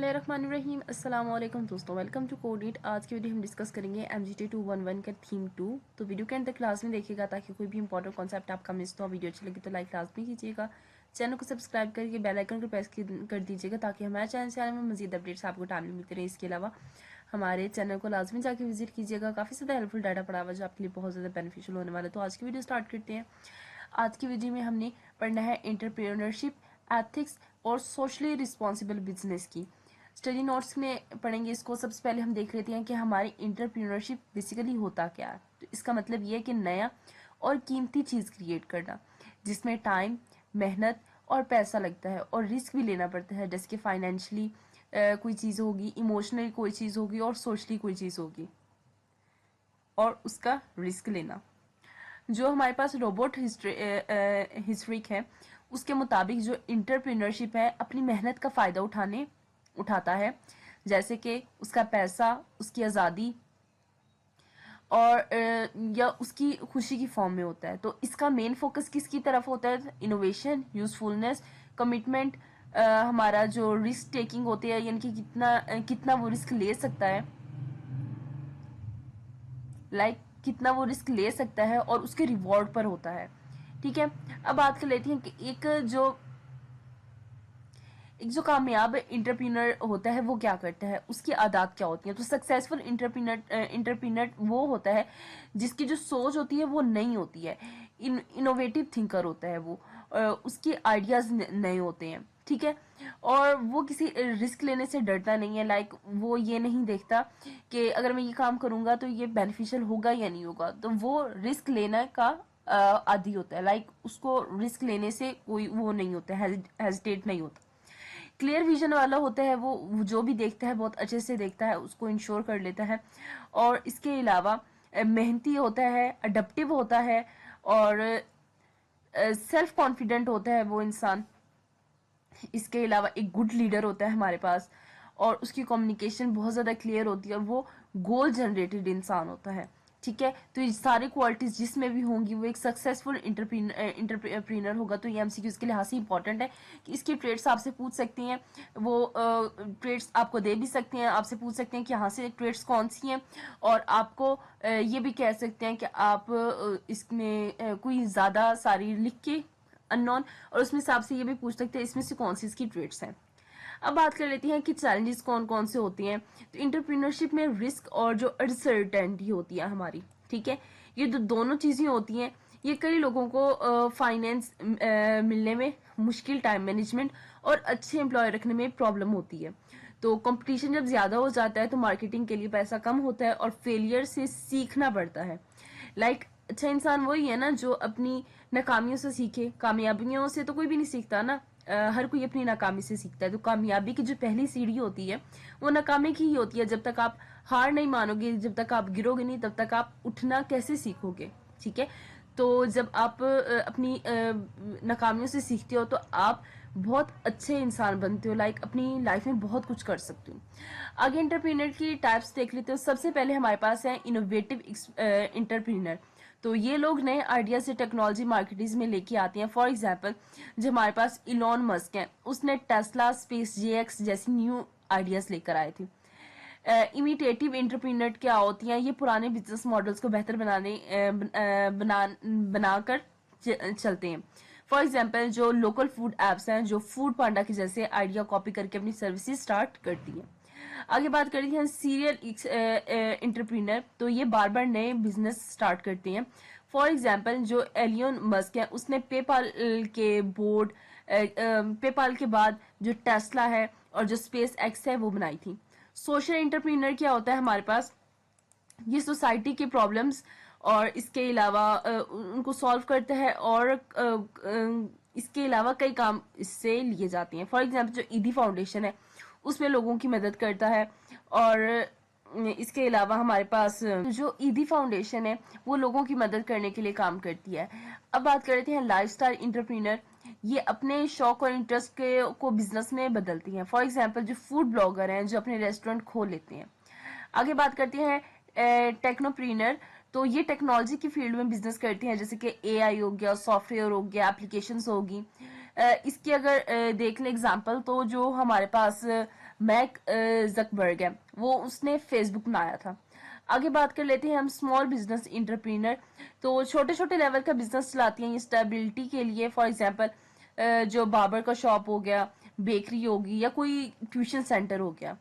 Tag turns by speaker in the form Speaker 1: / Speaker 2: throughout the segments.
Speaker 1: बिस्मिल्लाहिर्रहमानिर्रहीम अस्सलाम वालेकुम दोस्तों, वेलकम टू कोडिट। आज की वीडियो हम डिस्कस करेंगे MGT 211 का थीम 2। तो वीडियो के अंत तक क्लास में देखिएगा ताकि कोई भी इंपॉर्टेंट कॉन्सेप्ट आपका मिस तो वीडियो अच्छी लगी तो लाइक लाजमी कीजिएगा। चैनल को सब्सक्राइब करके बेल आइकन को प्रेस कर दीजिएगा ताकि हमारे चैनल में मजीद अपडेट्स आपको टाइमली मिलते रहे। इसके अलावा हमारे चैनल को लाजमी जाके विजिट कीजिएगा, काफ़ी ज़्यादा हेल्पफुल डाटा पड़ा हुआ जो आपके लिए बहुत ज़्यादा बेनिफिशियल होने वाला है। तो आज की वीडियो स्टार्ट करते हैं। आज की वीडियो में हमने पढ़ना है एंटरप्रेन्योरशिप, एथिक्स और सोशली रिस्पॉन्सिबल बिजनेस की स्टडी नोट्स में पढ़ेंगे। इसको सबसे पहले हम देख लेते हैं कि हमारी एंटरप्रेन्योरशिप बेसिकली होता क्या है। तो इसका मतलब ये है कि नया और कीमती चीज़ क्रिएट करना जिसमें टाइम, मेहनत और पैसा लगता है और रिस्क भी लेना पड़ता है, जैसे कि फाइनेंशियली कोई चीज़ होगी, इमोशनली कोई चीज़ होगी और सोशली कोई चीज़ होगी और उसका रिस्क लेना। जो हमारे पास रोबोट हिस्ट्रिक है उसके मुताबिक जो इंटरप्रेन्योरशिप है अपनी मेहनत का फ़ायदा उठाता है, जैसे कि उसका पैसा, उसकी आज़ादी और या उसकी खुशी की फॉर्म में होता है। तो इसका मेन फोकस किसकी तरफ होता है? इनोवेशन, यूजफुलनेस, कमिटमेंट, हमारा जो रिस्क टेकिंग होती है, यानी कि कितना वो रिस्क ले सकता है, कितना वो रिस्क ले सकता है और उसके रिवॉर्ड पर होता है। ठीक है, अब बात कर लेते हैं कि एक जो कामयाब इंटरप्रीनर होता है वो क्या करता है, उसकी आदत क्या होती है। तो सक्सेसफुल इंटरप्रीनर वो होता है जिसकी जो सोच होती है वो नई होती है, इनोवेटिव थिंकर होता है वो, उसके आइडियाज नए होते हैं। ठीक है, और वो किसी रिस्क लेने से डरता नहीं है। वो ये नहीं देखता कि अगर मैं ये काम करूंगा तो ये बेनिफिशियल होगा या नहीं होगा, तो वो रिस्क लेने का आदी होता है। उसको रिस्क लेने से कोई वो नहीं होता, हेजिटेट नहीं होता। क्लियर विजन वाला होता है वो जो भी देखता है बहुत अच्छे से देखता है, उसको इंश्योर कर लेता है। और इसके अलावा मेहनती होता है, अडप्टिव होता है और सेल्फ कॉन्फिडेंट होता है वो इंसान। इसके अलावा एक गुड लीडर होता है हमारे पास और उसकी कम्युनिकेशन बहुत ज़्यादा क्लियर होती है और वो गोल जनरेटेड इंसान होता है। ठीक है, तो ये सारी क्वालिटीज जिसमें भी होंगी वो एक सक्सेसफुल इंटरप्रीनर होगा। तो ये एमसीक्यू इसके लिहाज से इंपॉर्टेंट है कि इसके ट्रेड्स आपसे पूछ सकती हैं, वो ट्रेड्स आपको दे भी सकते हैं, आपसे पूछ सकते हैं कि यहाँ से ट्रेड्स कौन सी हैं, और आपको ये भी कह सकते हैं कि आप इसमें कोई ज़्यादा सारी लिख के अननोन, और उसमें से आपसे ये भी पूछ सकते हैं इसमें से कौन सी इसकी ट्रेड्स हैं। अब बात कर लेते हैं कि चैलेंजेस कौन कौन से होती हैं। तो इंटरप्रीनरशिप में रिस्क और जो अनसर्टेनिटी होती है हमारी, ठीक है, ये जो दोनों चीजें होती हैं ये कई लोगों को फाइनेंस मिलने में मुश्किल, टाइम मैनेजमेंट और अच्छे एम्प्लॉय रखने में प्रॉब्लम होती है। तो कंपटीशन जब ज्यादा हो जाता है तो मार्केटिंग के लिए पैसा कम होता है और फेलियर से सीखना पड़ता है। अच्छा इंसान वही है ना जो अपनी नाकामियों से सीखे, कामयाबियों से तो कोई भी नहीं सीखता ना। हर कोई अपनी नाकामी से सीखता है। तो कामयाबी की जो पहली सीढ़ी होती है वो नाकामी की ही होती है। जब तक आप हार नहीं मानोगे, जब तक आप गिरोगे नहीं, तब तक आप उठना कैसे सीखोगे। ठीक है, तो जब आप अपनी नाकामियों से सीखते हो तो आप बहुत अच्छे इंसान बनते हो, अपनी लाइफ में बहुत कुछ कर सकते हो। आगे इंटरप्रीनर की टाइप्स देख लेते हो। सबसे पहले हमारे पास है इनोवेटिव इंटरप्रीनर। तो ये लोग नए आइडिया से टेक्नोलॉजी मार्केटिंग में लेके आते हैं। फॉर एग्जाम्पल, जो हमारे पास इलॉन मस्क है, उसने टेस्ला, स्पेस जेएक्स जैसी न्यू आइडियाज लेकर आए थे। इमिटेटिव इंटरप्रीनर क्या होती हैं? ये पुराने बिजनेस मॉडल्स को बेहतर बनाकर चलते हैं। फॉर एग्जाम्पल, जो लोकल फूड एप्स हैं जो फूड पांडा के जैसे आइडिया कॉपी करके अपनी सर्विसेज स्टार्ट करती हैं। आगे बात करते हैं सीरियल इंटरप्रीनर। तो ये बार बार नए बिजनेस स्टार्ट करते हैं। फॉर एग्जाम्पल, जो एलियन मस्क है उसने पेपाल के बाद जो टेस्ला है और जो स्पेस एक्स है वो बनाई थी। सोशल इंटरप्रीनर क्या होता है हमारे पास? ये सोसाइटी के प्रॉब्लम्स और इसके अलावा उनको सॉल्व करता है और इसके अलावा कई काम इससे लिए जाते हैं। फॉर एग्जाम्पल, जो ईदी फाउंडेशन है उसमें लोगों की मदद करता है। और इसके अलावा हमारे पास जो ईदी फाउंडेशन है वो लोगों की मदद करने के लिए काम करती है। अब बात कर लेते हैं लाइफस्टाइल इंटरप्रीनर। ये अपने शौक और इंटरेस्ट को बिजनेस में बदलती हैं। फॉर एग्जाम्पल, जो फूड ब्लॉगर हैं जो अपने रेस्टोरेंट खोल लेते हैं। आगे बात करते हैं टेक्नोप्रीनर। तो ये टेक्नोलॉजी की फील्ड में बिजनेस करती हैं, जैसे कि एआई हो गया, सॉफ्टवेयर हो गया, एप्लीकेशंस होगी। इसकी अगर देख लें एग्जांपल, तो जो हमारे पास मैक जकबर्ग है, वो उसने फेसबुक बनाया था। आगे बात कर लेते हैं हम स्मॉल बिजनेस इंटरप्रीनर। तो छोटे छोटे लेवल का बिजनेस चलाती हैं ये स्टेबिलिटी के लिए। फॉर एग्जांपल जो बार्बर का शॉप हो गया, बेकरी होगी, या कोई ट्यूशन सेंटर हो गया।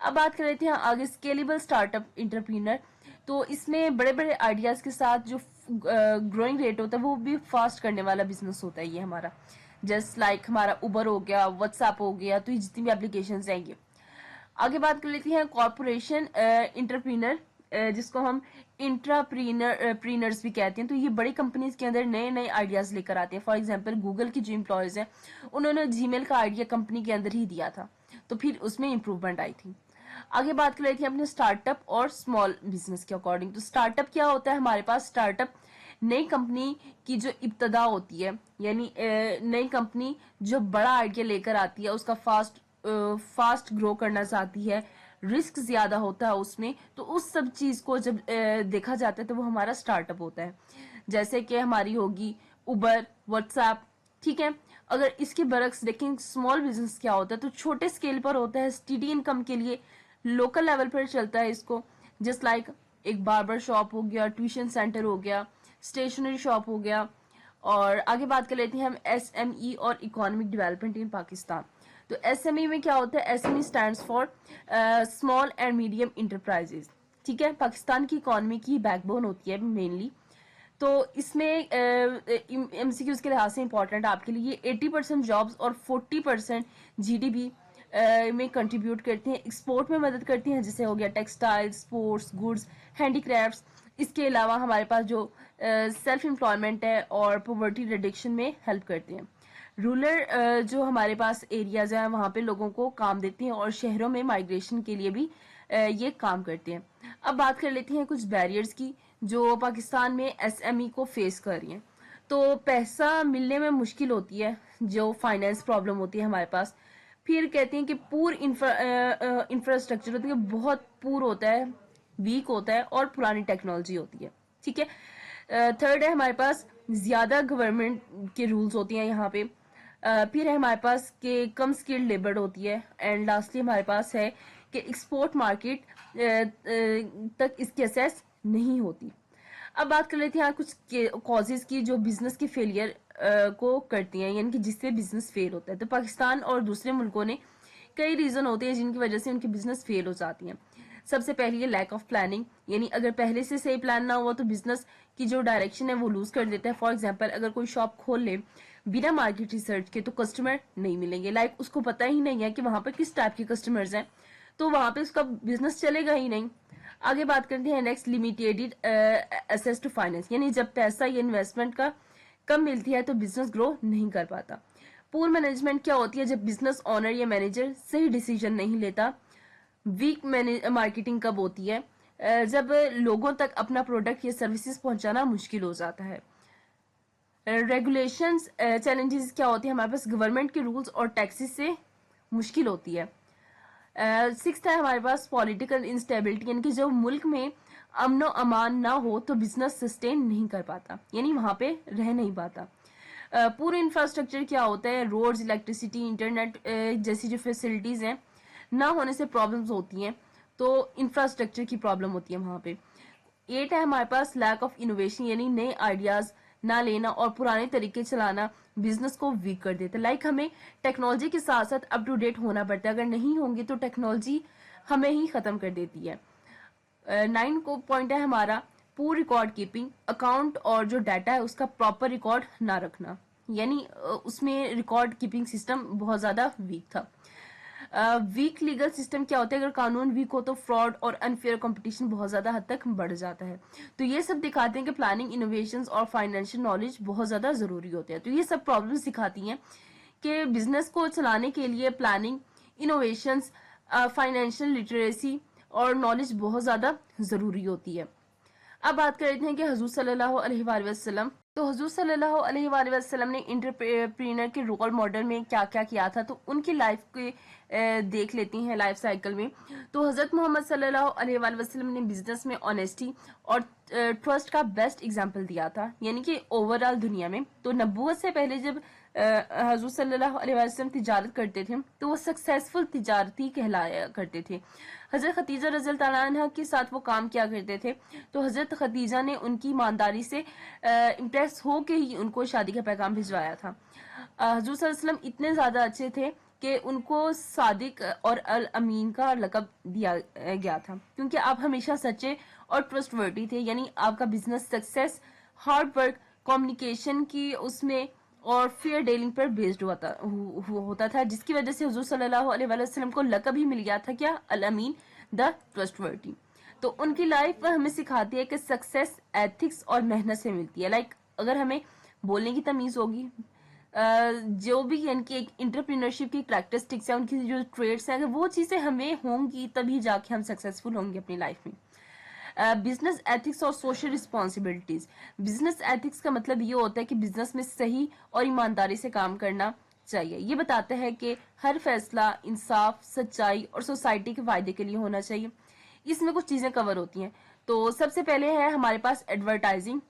Speaker 1: अब बात कर लेते हैं आगे स्केलेबल स्टार्टअप इंटरप्रीनर। तो इसमें बड़े बड़े आइडियाज के साथ जो ग्रोइंग रेट होता है वो भी फास्ट करने वाला बिजनेस होता है ये हमारा। जस्ट लाइक हमारा उबर हो गया, व्हाट्सएप हो गया, तो ये जितनी भी एप्लीकेशन रहेंगे। आगे बात कर लेते हैं कॉर्पोरेशन इंटरप्रीनर, जिसको हम इंट्राप्रीनर्स भी कहते हैं। तो ये बड़ी कंपनीज के अंदर नए नए आइडियाज लेकर आते हैं। फॉर एग्जांपल गूगल की जो एम्प्लॉयज हैं उन्होंने जीमेल का आइडिया कंपनी के अंदर ही दिया था, तो फिर उसमें इंप्रूवमेंट आई थी। आगे बात कर रही थी अपने स्टार्टअप और स्मॉल बिजनेस के अकॉर्डिंग। तो स्टार्टअप क्या होता है हमारे पास? स्टार्टअप नई कंपनी की जो इब्तदा होती है, यानी नई कंपनी जो बड़ा आइडिया लेकर आती है, उसका फास्ट ग्रो करना चाहती है, रिस्क ज्यादा होता है उसमें, तो उस सब चीज को जब देखा जाता है तो वो हमारा स्टार्टअप होता है। जैसे कि हमारी होगी उबर, व्हाट्सएप, ठीक है। अगर इसके बरक्स देखें स्मॉल बिजनेस क्या होता है, तो छोटे स्केल पर होता है, स्टडी इनकम के लिए लोकल लेवल पर चलता है इसको। जस्ट लाइक एक बार्बर शॉप हो गया, ट्यूशन सेंटर हो गया, स्टेशनरी शॉप हो गया। और आगे बात कर लेते हैं हम एसएमई और इकोनॉमिक डेवलपमेंट इन पाकिस्तान। तो एसएमई में क्या होता है? SME stands for small and medium enterprises, ठीक है। पाकिस्तान की इकोनॉमी की बैकबोन होती है मेनली। तो इसमें एमसीक्यूज के लिहाज से इंपॉर्टेंट आपके लिए 80% जॉब्स और 40% जीडीपी में कंट्रीब्यूट करती हैं। एक्सपोर्ट में मदद करती हैं, जैसे हो गया टेक्सटाइल, स्पोर्ट्स, गुड्स, हैंडीक्राफ्ट्स। इसके अलावा हमारे पास जो सेल्फ एम्प्लॉयमेंट है और पॉवर्टी रिडक्शन में हेल्प करते हैं। रूरल जो हमारे पास एरियाज हैं वहाँ पे लोगों को काम देती हैं, और शहरों में माइग्रेशन के लिए भी ये काम करते हैं। अब बात कर लेते हैं कुछ बैरियर्स की जो पाकिस्तान में एसएमई को फेस कर रही हैं। तो पैसा मिलने में मुश्किल होती है, जो फाइनेंस प्रॉब्लम होती है हमारे पास। फिर कहते हैं कि पूर इंफ्रास्ट्रक्चर होती है, बहुत पूर होता है, वीक होता है, और पुरानी टेक्नोलॉजी होती है, ठीक है। थर्ड है हमारे पास ज्यादा गवर्नमेंट के रूल्स होती हैं यहाँ पे। फिर है हमारे पास के कम स्किल्ड लेबर होती है। एंड लास्टली हमारे पास है कि एक्सपोर्ट मार्केट तक इसकी एक्सेस नहीं होती। अब बात कर लेते हैं यहाँ कुछ कॉजेज की जो बिजनेस के फेलियर को करती हैं, यानी कि जिससे बिजनेस फेल होता है। तो पाकिस्तान और दूसरे मुल्कों ने कई रीजन होते हैं जिनकी वजह से उनके बिजनेस फेल हो जाती हैं। सबसे पहली है लैक ऑफ प्लानिंग, यानी अगर पहले से सही प्लान ना हुआ तो बिजनेस की जो डायरेक्शन है वो लूज कर देता है। फॉर एग्जाम्पल अगर कोई शॉप खोल ले बिना मार्केट रिसर्च के, तो कस्टमर नहीं मिलेंगे। लाइक उसको पता ही नहीं है कि वहां पर किस टाइप के कस्टमर्स हैं, तो वहां पे उसका बिजनेस चलेगा ही नहीं। आगे बात करते हैं next, limited access to finance, यानी जब पैसा या इन्वेस्टमेंट का कम मिलती है तो बिजनेस ग्रो नहीं कर पाता। पुअर मैनेजमेंट क्या होती है? जब बिजनेस ऑनर या मैनेजर सही डिसीजन नहीं लेता। वीक मार्केटिंग कब होती है? जब लोगों तक अपना प्रोडक्ट या सर्विसेज पहुंचाना मुश्किल हो जाता है। रेगुलेशंस चैलेंजेस क्या होती है? हमारे पास गवर्नमेंट के रूल्स और टैक्सेस से मुश्किल होती है। सिक्स्थ है हमारे पास पॉलिटिकल इंस्टेबिलिटी, यानी कि जब मुल्क में अमनो अमान ना हो तो बिजनेस सस्टेन नहीं कर पाता, यानी वहां पे रह नहीं पाता। पूरे इंफ्रास्ट्रक्चर क्या होता है? रोड्स, इलेक्ट्रिसिटी, इंटरनेट जैसी जो फैसिलिटीज हैं ना होने से प्रॉब्लम्स होती हैं, तो इंफ्रास्ट्रक्चर की प्रॉब्लम होती है वहां पे। 8 है हमारे पास लैक ऑफ इनोवेशन, यानी नए आइडियाज ना लेना और पुराने तरीके चलाना बिजनेस को वीक कर देता है। लाइक हमें टेक्नोलॉजी के साथ साथ अप टू डेट होना पड़ता है, अगर नहीं होंगे तो टेक्नोलॉजी हमें ही खत्म कर देती है। 9 को पॉइंट है हमारा पूर रिकॉर्ड कीपिंग, अकाउंट और जो डाटा है उसका प्रॉपर रिकॉर्ड ना रखना, यानी उसमें रिकॉर्ड कीपिंग सिस्टम बहुत ज्यादा वीक था। वीक लीगल सिस्टम क्या होता है? अगर कानून वीक हो तो फ्रॉड और अनफेयर कंपटीशन बहुत ज्यादा हद तक बढ़ जाता है। तो ये सब दिखाते हैं कि प्लानिंग, इनोवेशंस और फाइनेंशियल नॉलेज बहुत ज्यादा जरूरी होते हैं। तो ये सब प्रॉब्लम्स दिखाती हैं कि बिजनेस को चलाने के लिए प्लानिंग, इनोवेशंस, फाइनेंशियल लिटरेसी और नॉलेज बहुत ज्यादा जरूरी होती है। अब बात कर लेते हैं कि हजूर सल्लल्लाहु अलैहि वसल्लम, तो हजूर सल्लल्लाहु अलैहि वसल्लम ने इंटरप्रेन्योर के रोल मॉडल में क्या क्या किया था, तो उनकी लाइफ के देख लेती हैं लाइफ साइकिल में। तो हजरत मोहम्मद सल्लल्लाहु अलैहि वसल्लम ने बिजनेस में ऑनेस्टी और ट्रस्ट का बेस्ट एग्जाम्पल दिया था, यानी कि ओवरऑल दुनिया में। तो नबूवत से पहले जब हजूर सल्लल्लाहु अलैहि वसल्लम तिजारत करते थे तो वो सक्सेसफुल तिजारती कहलाया करते थे। हजरत खदीजा रज़ियल्लाहु ताला अन्हा के साथ वो काम किया करते थे, तो हजरत खदीजा ने उनकी ईमानदारी से इम्प्रेस हो के ही उनको शादी का पैगाम भिजवाया था। हजूर सल्लल्लाहु अलैहि वसल्लम इतने ज़्यादा अच्छे थे कि उनको सादिक और अल अमीन का लक़ब दिया गया था, क्योंकि आप हमेशा सच्चे और ट्रस्टवर्दी थे। यानी आपका business success hard work, communication की उसमें और फेयर डीलिंग पर बेस्ड होता था, जिसकी वजह से हुजूर सल्लल्लाहु अलैहि वसल्लम को लक़ब ही मिल गया था, क्या, अल अमीन, द ट्रस्टवर्दी। तो उनकी लाइफ हमें सिखाती है कि सक्सेस एथिक्स और मेहनत से मिलती है। लाइक अगर हमें बोलने की तमीज़ होगी, जो भी इनकी एक इंटरप्रीनरशिप की करैक्टरिस्टिक्स है, उनकी जो ट्रेड्स हैं, अगर वो चीज़ें हमें होंगी तभी जाके हम सक्सेसफुल होंगे अपनी लाइफ में। बिजनेस एथिक्स और सोशल रिस्पॉन्सिबिलिटीज। बिजनेस एथिक्स का मतलब ये होता है कि बिजनेस में सही और ईमानदारी से काम करना चाहिए। ये बताता है कि हर फैसला इंसाफ, सच्चाई और सोसाइटी के फायदे के लिए होना चाहिए। इसमें कुछ चीजें कवर होती हैं। तो सबसे पहले है हमारे पास एडवर्टाइजिंग,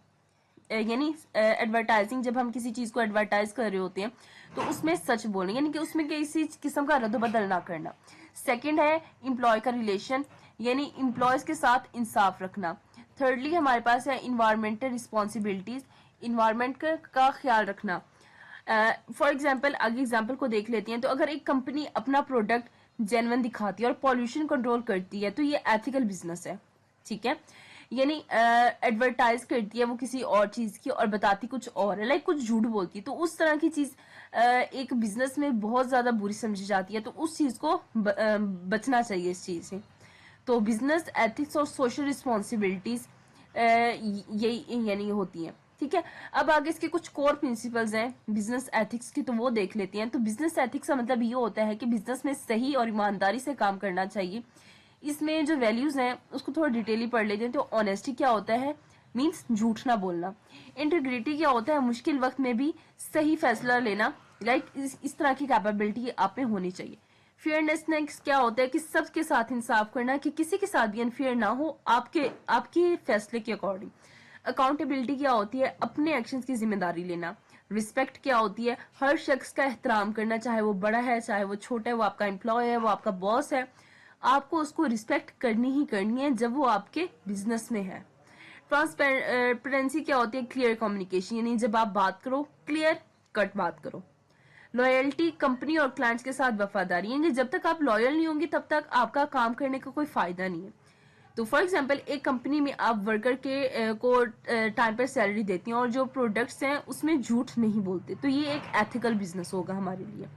Speaker 1: यानी एडवर्टाइजिंग, जब हम किसी चीज को एडवर्टाइज कर रहे होते हैं तो उसमें सच बोलना, यानी कि उसमें किसी किस्म का रद्द-बदल ना करना। सेकंड है एम्प्लॉय का रिलेशन, यानी एम्प्लॉयज के साथ इंसाफ रखना। थर्डली हमारे पास है इन्वायरमेंटल रिस्पॉन्सिबिलिटीज, इन्वायरमेंट का ख्याल रखना। फॉर एग्जाम्पल, आगे एग्जाम्पल को देख लेते हैं। तो अगर एक कंपनी अपना प्रोडक्ट जेन्युइन दिखाती है और पॉल्यूशन कंट्रोल करती है तो ये एथिकल बिजनेस है, ठीक है। यानी एडवर्टाइज करती है वो किसी और चीज की और बताती कुछ और है, लाइक कुछ झूठ बोलती है, तो उस तरह की चीज एक बिजनेस में बहुत ज्यादा बुरी समझी जाती है, तो उस चीज को बचना चाहिए इस चीज से। तो बिजनेस एथिक्स और सोशल रिस्पॉन्सिबिलिटीज यही यानी होती हैं, ठीक है। अब आगे इसके कुछ कोर प्रिंसिपल्स हैं बिजनेस एथिक्स की, तो वो देख लेते हैं। तो बिजनेस एथिक्स का मतलब ये होता है कि बिजनेस में सही और ईमानदारी से काम करना चाहिए। इसमें जो वैल्यूज हैं उसको थोड़ा डिटेली पढ़ लेते हैं। तो ऑनेस्टी क्या होता है, मीन्स झूठ ना बोलना। इंटीग्रिटी क्या होता है, मुश्किल वक्त में भी सही फैसला लेना, लाइक इस तरह की कैपेबिलिटी आप में होनी चाहिए। फेयरनेस क्या होता है कि सबके साथ इंसाफ करना, कि किसी के साथ भी अनफेयर ना हो आपके फैसले के अकॉर्डिंग। अकाउंटेबिलिटी क्या होती है, अपने एक्शंस की जिम्मेदारी लेना। रिस्पेक्ट क्या होती है, हर शख्स का एहतराम करना, चाहे वो बड़ा है चाहे वो छोटा है, वो आपका एम्प्लॉय है, वो आपका बॉस है, आपको उसको रिस्पेक्ट करनी ही करनी है जब वो आपके बिजनेस में है। ट्रांसपेरेंसी क्या होती है, क्लियर कम्युनिकेशन, यानी जब आप बात करो क्लियर कट बात करो। लॉयल्टी, कंपनी और क्लाइंट्स के साथ वफादारी, यानी जब तक आप लॉयल नहीं होंगे तब तक आपका काम करने का कोई फायदा नहीं है। तो फॉर एग्जांपल, एक कंपनी में आप वर्कर को टाइम पर सैलरी देती हैं और जो प्रोडक्ट्स हैं उसमें झूठ नहीं बोलते, तो ये एक एथिकल बिजनेस होगा हमारे लिए।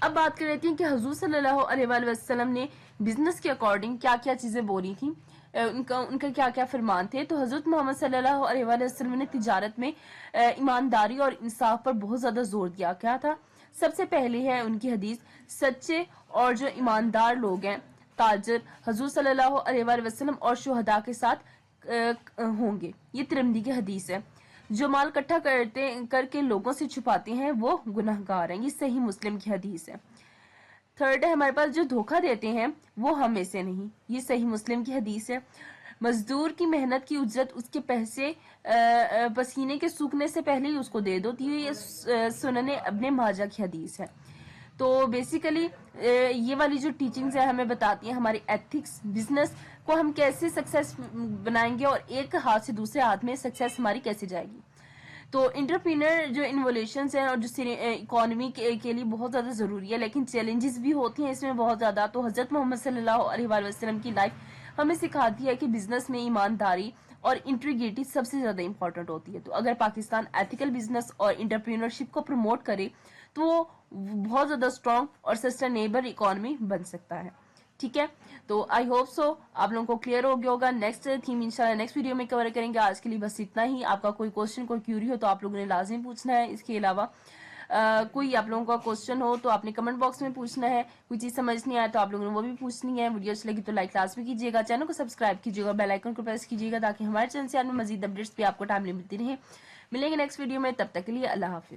Speaker 1: अब बात कर लेते हैं कि हुजूर सल्लल्लाहु अलैहि वसल्लम ने बिजनेस के अकॉर्डिंग क्या क्या चीजें बोली थी, उनका क्या क्या फरमान थे। तो हजरत मोहम्मद सल्लल्लाहु अलैहि वसल्लम ने तिजारत में ईमानदारी और इंसाफ पर बहुत ज्यादा जोर दिया। क्या था, सबसे पहले है उनकी हदीस, सच्चे और जो ईमानदार लोग हैं ताजर हजूर सल्लल्लाहु अलैहि वसल्लम और शुहदा के साथ होंगे। ये तिरमिज़ी की हदीस है। जो माल इकट्ठा करके लोगों से छुपाते हैं वो गुनहगार हैं। ये सही मुस्लिम की हदीस है। थर्ड है हमारे पास, जो धोखा देते हैं वो हम में से नहीं। ये सही मुस्लिम की हदीस है। मजदूर की मेहनत की उज्जत उसके पैसे पसीने के सूखने से पहले ही उसको दे दो। तो ये सुनने अपने माजा की हदीस है। तो बेसिकली ये वाली जो टीचिंग्स है हमें बताती हैं हमारी एथिक्स, बिजनेस को हम कैसे सक्सेस बनाएंगे और एक हाथ से दूसरे हाथ में सक्सेस हमारी कैसे जाएगी। तो इंटरप्रीनर जो इनोवेशन है और जो इकोनॉमी के लिए बहुत ज़्यादा ज़रूरी है, लेकिन चैलेंजेस भी होती हैं इसमें बहुत ज़्यादा। तो हज़रत मोहम्मद सल्लल्लाहु अलैहि वसल्लम की लाइफ हमें सिखाती है कि बिजनेस में ईमानदारी और इंटीग्रिटी सबसे ज़्यादा इंपॉर्टेंट होती है। तो अगर पाकिस्तान एथिकल बिजनेस और इंटरप्रीनरशिप को प्रमोट करे तो वो बहुत ज़्यादा स्ट्रॉन्ग और सस्टेनेबल इकोनॉमी बन सकता है। ठीक है, तो आई होप सो आप लोगों को क्लियर हो गया होगा। नेक्स्ट थीम इंशाल्लाह नेक्स्ट वीडियो में कवर करेंगे। आज के लिए बस इतना ही। आपका कोई क्वेश्चन कोई क्यूरी हो तो आप लोगों ने लाजिम पूछना है। इसके अलावा कोई आप लोगों का क्वेश्चन हो तो आपने कमेंट बॉक्स में पूछना है। कोई चीज़ समझ नहीं आया तो आप लोगों ने वो भी पूछनी है। वीडियो अच्छी लगी तो लाइक लाजमी कीजिएगा, चैनल को सब्सक्राइब कीजिएगा, बेल आइकन को प्रेस कीजिएगा ताकि हमारे चैनल से मजीद अपडेट्स भी आपको टाइमली मिलती रहे। मिलेंगे नेक्स्ट वीडियो में, तब तक के लिए अल्लाह हाफिज।